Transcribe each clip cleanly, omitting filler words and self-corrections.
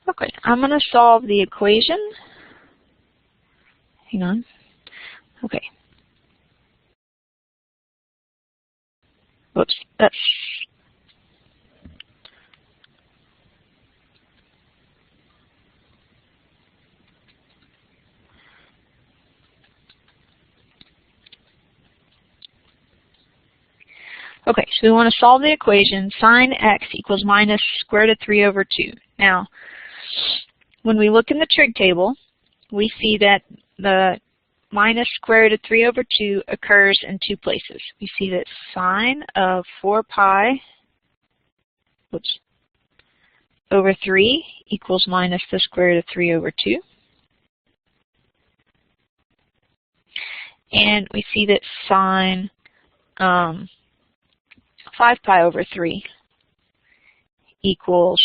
Okay, I'm going to solve the equation. Hang on. Okay. Whoops, that's... Okay, so we want to solve the equation sine x equals minus square root of 3 over 2. Now, when we look in the trig table, we see that the minus square root of 3 over 2 occurs in two places. We see that sine of 4 pi over 3 equals minus the square root of 3 over 2. And we see that sine 5 pi over 3 equals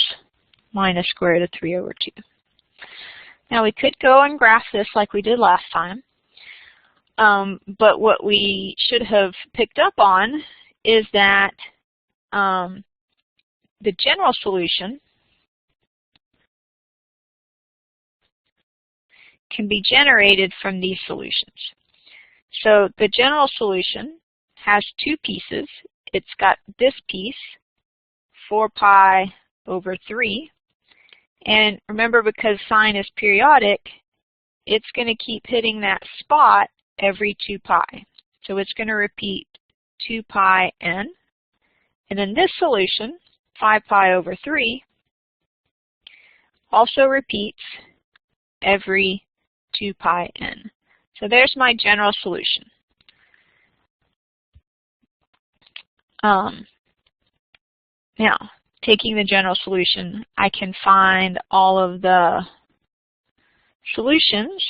minus square root of 3 over 2. Now we could go and graph this like we did last time, but what we should have picked up on is that the general solution can be generated from these solutions. So the general solution has two pieces. It's got this piece, 4 pi over 3. And remember, because sine is periodic, it's going to keep hitting that spot every 2 pi. So it's going to repeat 2 pi n. And then this solution, 5 pi over 3, also repeats every 2 pi n. So there's my general solution. Now, taking the general solution, I can find all of the solutions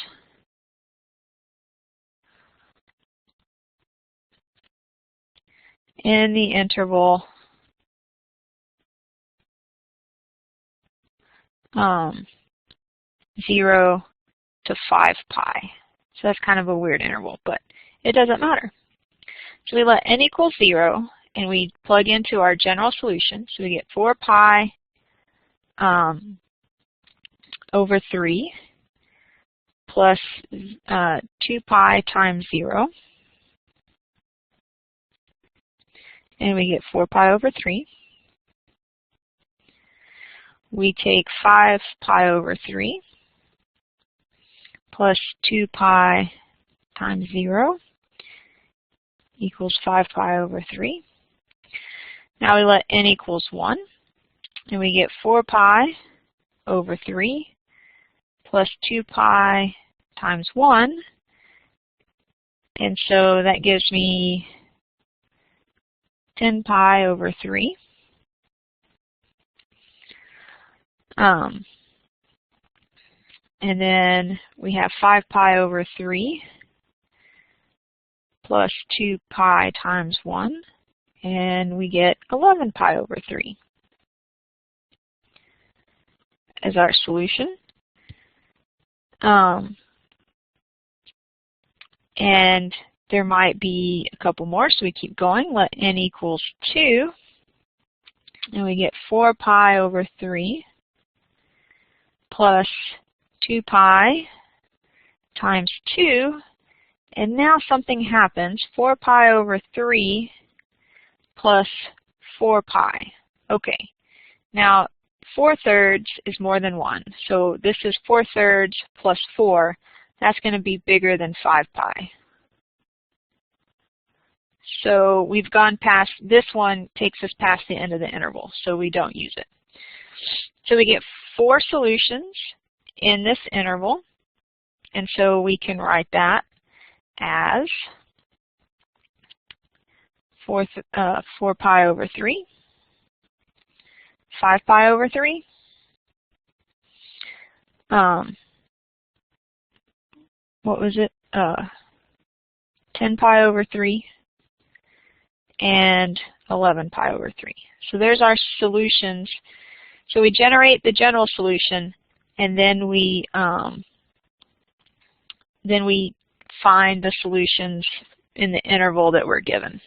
in the interval 0 to 5 pi. So that's kind of a weird interval, but it doesn't matter. So we let n equal 0, and we plug into our general solution. So we get 4 pi over 3 plus 2 pi times 0. And we get 4 pi over 3. We take 5 pi over 3 plus 2 pi times 0 equals 5 pi over 3. Now we let n equals 1, and we get 4 pi over 3 plus 2 pi times 1. And so that gives me 10 pi over 3. And then we have 5 pi over 3 plus 2 pi times 1, and we get 11 pi over 3 as our solution. And there might be a couple more, so we keep going. Let n equals 2, and we get 4 pi over 3 plus 2 pi times 2, and now something happens. 4 pi over 3 plus 4 pi. Okay, now 4/3 is more than 1, so this is 4/3 plus 4. That's going to be bigger than 5 pi. So we've gone past, this one takes us past the end of the interval, so we don't use it. So we get 4 solutions in this interval, and so we can write that as 4 pi over 3, 5 pi over 3, what was it? 10 pi over 3, and 11 pi over 3. So there's our solutions. So we generate the general solution, and then we find the solutions in the interval that we're given.